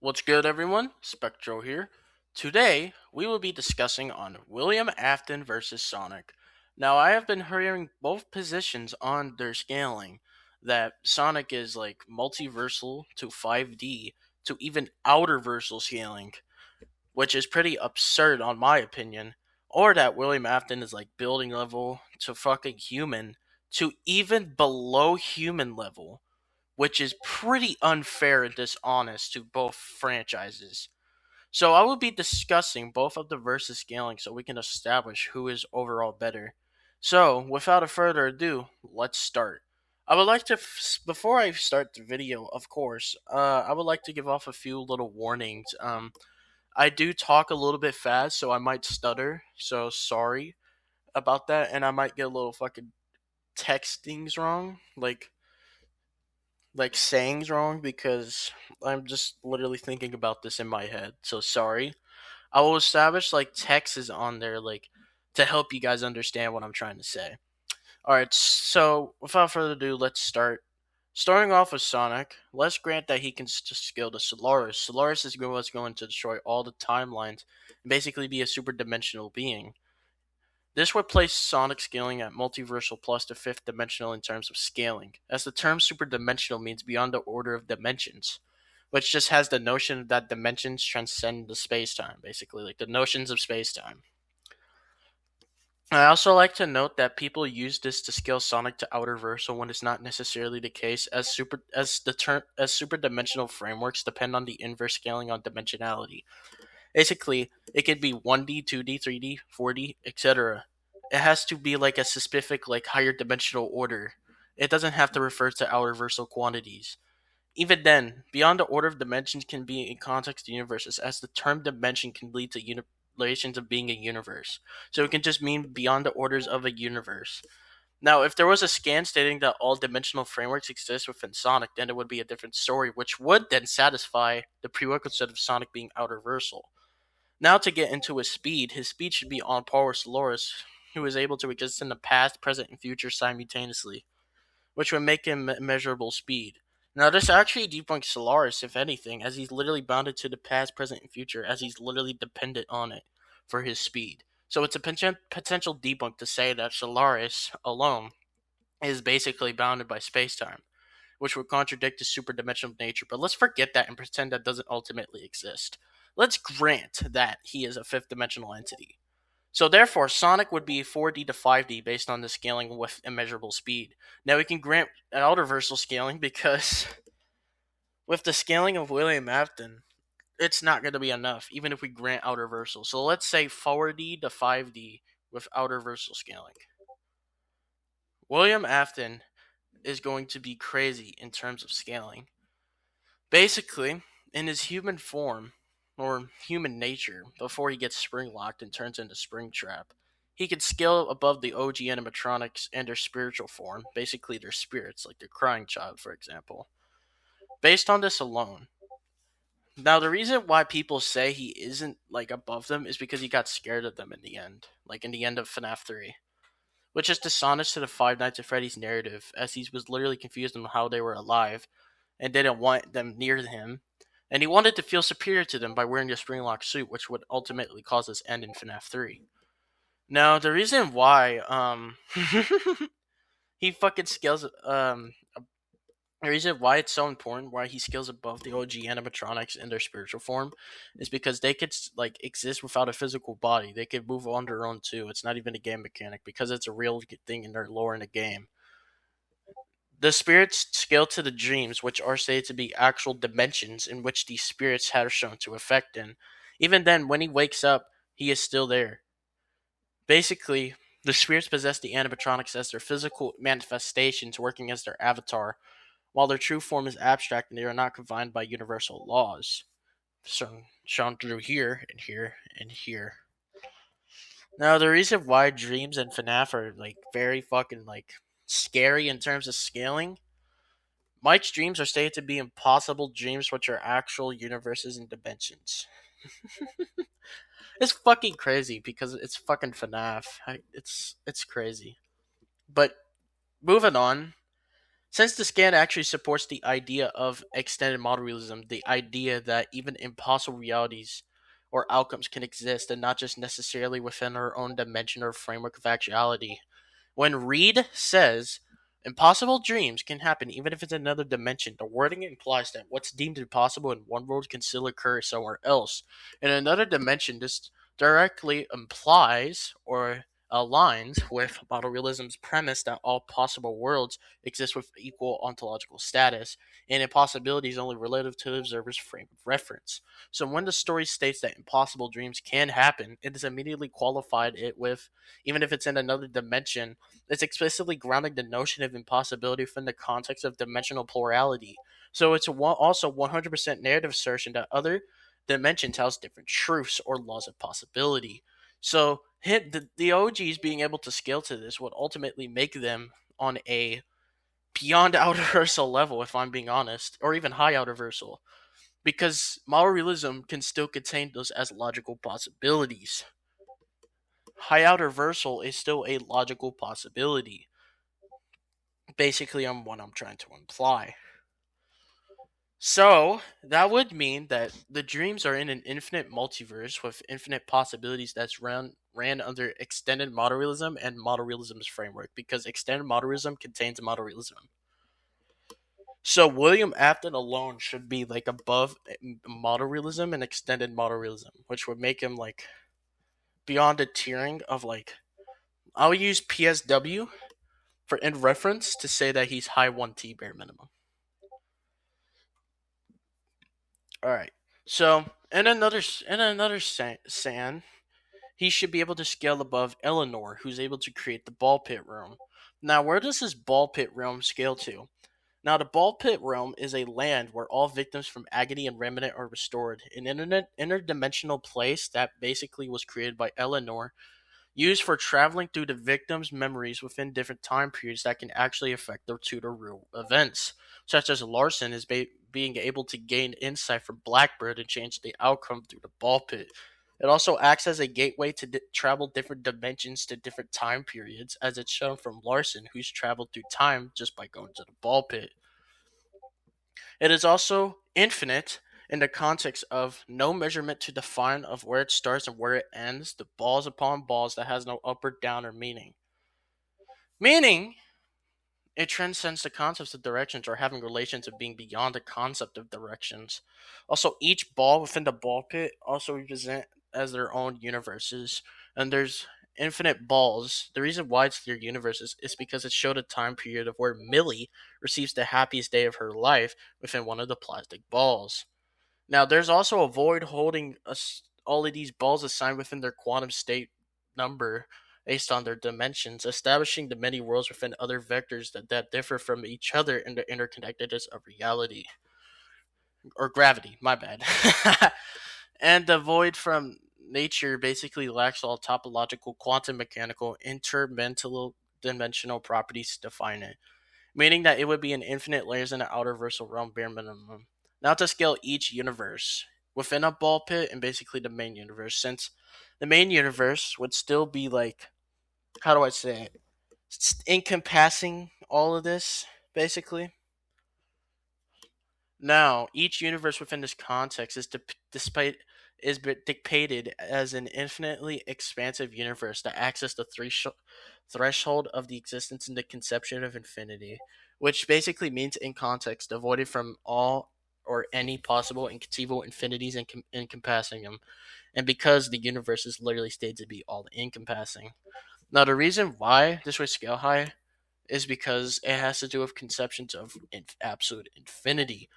What's good, everyone? Spectro here. Today, we will be discussing on William Afton versus Sonic. Now, I have been hearing both positions on their scaling, that Sonic is like multiversal to 5D to even outerversal scaling, which is pretty absurd on my opinion, or that William Afton is like building level to fucking human to even below human level, which is pretty unfair and dishonest to both franchises. So I will be discussing both of the versus scaling so we can establish who is overall better. So, without a further ado, let's start. I would like to, before I start the video, of course, I would like to give off a few little warnings. I do talk a little bit fast, so I might stutter, so sorry about that, and I might get a little fucking textings wrong. Like sayings wrong because I'm just literally thinking about this in my head. So sorry. I will establish like texts on there like to help you guys understand what I'm trying to say. All right, so without further ado, let's start. Starting off with Sonic, let's grant that he can scale to Solaris. Solaris is what's going to destroy all the timelines and basically be a super dimensional being. This would place Sonic scaling at multiversal plus the fifth dimensional in terms of scaling, as the term superdimensional means beyond the order of dimensions, which just has the notion that dimensions transcend the space-time, basically, like the notions of space-time. I also like to note that people use this to scale Sonic to outerversal when it's not necessarily the case, as superdimensional frameworks depend on the inverse scaling on dimensionality. Basically, it could be 1D, 2D, 3D, 4D, etc. It has to be like a specific, like higher dimensional order. It doesn't have to refer to outerversal quantities. Even then, beyond the order of dimensions can be in context of universes, as the term dimension can lead to relations of being a universe. So it can just mean beyond the orders of a universe. Now, if there was a scan stating that all dimensional frameworks exist within Sonic, then it would be a different story, which would then satisfy the prerequisite of Sonic being outerversal. Now to get into his speed should be on par with Solaris, who is able to exist in the past, present, and future simultaneously, which would make him immeasurable speed. Now this actually debunks Solaris, if anything, as he's literally bounded to the past, present, and future, as he's literally dependent on it for his speed. So it's a potential debunk to say that Solaris alone is basically bounded by space-time, which would contradict his superdimensional nature. But let's forget that and pretend that doesn't ultimately exist. Let's grant that he is a fifth dimensional entity. So therefore, Sonic would be 4D to 5D based on the scaling with immeasurable speed. Now we can grant an outerversal scaling because with the scaling of William Afton, it's not going to be enough, even if we grant outerversal. So let's say 4D to 5D with outerversal scaling. William Afton is going to be crazy in terms of scaling. Basically, in his human form, or human nature, before he gets spring locked and turns into Springtrap, he can scale above the OG animatronics and their spiritual form, basically their spirits, like their crying child, for example. Based on this alone. Now, the reason why people say he isn't like above them is because he got scared of them in the end, like in the end of FNAF 3. Which is dishonest to the Five Nights at Freddy's narrative, as he was literally confused on how they were alive and didn't want them near him, and he wanted to feel superior to them by wearing a springlock suit, which would ultimately cause his end in FNAF 3. Now, the reason why he fucking scales the reason why it's so important, why he scales above the OG animatronics in their spiritual form, is because they could like exist without a physical body. They could move on their own too. It's not even a game mechanic because it's a real thing in their lore in the game. The spirits scale to the dreams, which are stated to be actual dimensions in which these spirits have shown to affect him. Even then, when he wakes up, he is still there. Basically, the spirits possess the animatronics as their physical manifestations working as their avatar, while their true form is abstract and they are not confined by universal laws. So, shown through here and here and here. Now, the reason why dreams and FNAF are like very fucking like scary in terms of scaling, Mike's dreams are stated to be impossible dreams, which are actual universes and dimensions. It's fucking crazy because it's fucking FNAF. It's crazy. But moving on, Since the scan actually supports the idea of extended model realism, the idea that even impossible realities or outcomes can exist and not just necessarily within our own dimension or framework of actuality. When Reed says impossible dreams can happen even if it's another dimension, the wording implies that what's deemed impossible in one world can still occur somewhere else. In another dimension, this directly implies or aligns with model realism's premise that all possible worlds exist with equal ontological status, and impossibility is only relative to the observer's frame of reference. So when the story states that impossible dreams can happen, it is immediately qualified it with, even if it's in another dimension, it's explicitly grounding the notion of impossibility within the context of dimensional plurality. So it's also 100% narrative assertion that other dimensions house different truths or laws of possibility. So the OGs being able to scale to this would ultimately make them on a beyond outer versal level, if I'm being honest, or even high outer versal, because model realism can still contain those as logical possibilities. High outer versal is still a logical possibility, basically on what I'm trying to imply. So that would mean that the dreams are in an infinite multiverse with infinite possibilities that's ran under extended model realism and model realism's framework, because extended model realism contains model realism. So William Afton alone should be like above model realism and extended model realism, which would make him like beyond a tiering of like, I'll use PSW for in reference to say that he's high 1T bare minimum. All right. So in another San, he should be able to scale above Eleanor, who's able to create the ball pit realm. Now, where does this ball pit realm scale to? Now, the ball pit realm is a land where all victims from agony and remnant are restored, an interdimensional place that basically was created by Eleanor, used for traveling through the victim's memories within different time periods that can actually affect their to the real events, such as Larson is being able to gain insight from Blackbird and change the outcome through the ball pit. It also acts as a gateway to travel different dimensions to different time periods, as it's shown from Larson, who's traveled through time just by going to the ball pit. It is also infinite in the context of no measurement to define of where it starts and where it ends, the balls upon balls that has no up or down or meaning. Meaning, it transcends the concepts of directions or having relations of being beyond the concept of directions. Also, each ball within the ball pit also represent as their own universes, and there's infinite balls. The reason why it's their universes is because it showed a time period of where Millie receives the happiest day of her life within one of the plastic balls. Now, there's also a void holding all of these balls assigned within their quantum state number based on their dimensions, establishing the many worlds within other vectors that differ from each other in the interconnectedness of reality. Or gravity, my bad. And the void from nature basically lacks all topological, quantum mechanical, interdimensional dimensional properties to define it, meaning that it would be an infinite layers in the outer versal realm bare minimum. Now to scale each universe within a ball pit and basically the main universe, since the main universe would still be like, how do I say it? Encompassing all of this, basically. Now, each universe within this context is despite is dictated as an infinitely expansive universe that acts as the threshold of the existence and the conception of infinity, which basically means in context avoided from all or any possible and conceivable infinities and encompassing them, and because the universe is literally stated to be all encompassing. Now, the reason why this would scale high is because it has to do with conceptions of absolute infinity.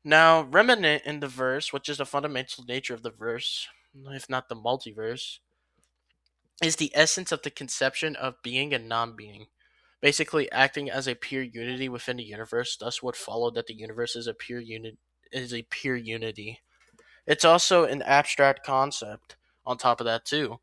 Now, remnant in the verse, which is the fundamental nature of the verse, if not the multiverse, is the essence of the conception of being and non-being, basically acting as a pure unity within the universe. Thus, would follow that the universe is a pure unity. It's also an abstract concept. On top of that, too,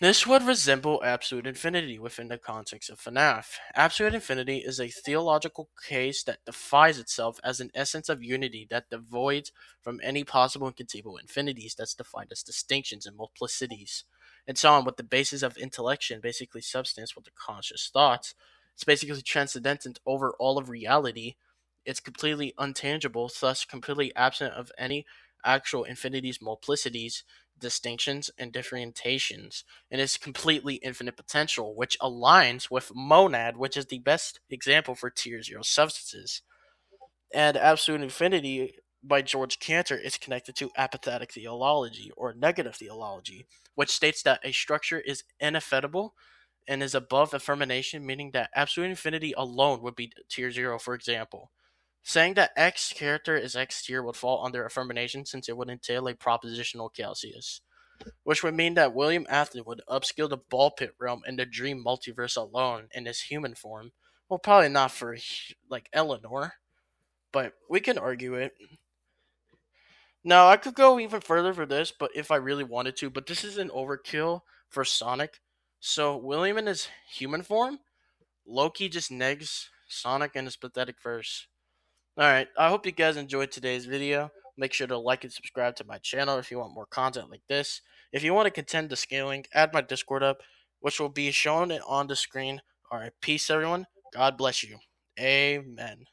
this would resemble absolute infinity within the context of FNAF. Absolute infinity is a theological case that defies itself as an essence of unity that devoids from any possible and conceivable infinities that's defined as distinctions and multiplicities, and so on, with the basis of intellection, basically substance with the conscious thoughts. It's basically transcendent over all of reality. It's completely untangible, thus completely absent of any actual infinities, multiplicities, distinctions, and differentiations, and is completely infinite potential, which aligns with monad, which is the best example for tier zero substances. And absolute infinity by George Cantor is connected to apathetic theology or negative theology, which states that a structure is ineffable and is above affirmation, meaning that absolute infinity alone would be tier zero, for example. Saying that X character is X tier would fall under affirmation since it would entail a propositional calculus, which would mean that William Afton would upscale the ball pit realm in the dream multiverse alone in his human form. Well, probably not for like Eleanor, but we can argue it. Now, I could go even further for this, but if I really wanted to, but this is an overkill for Sonic. So, William in his human form, Loki just negs Sonic in his pathetic verse. Alright, I hope you guys enjoyed today's video. Make sure to like and subscribe to my channel if you want more content like this. If you want to contend the scaling, add my Discord up, which will be shown on the screen. Alright, peace everyone. God bless you. Amen.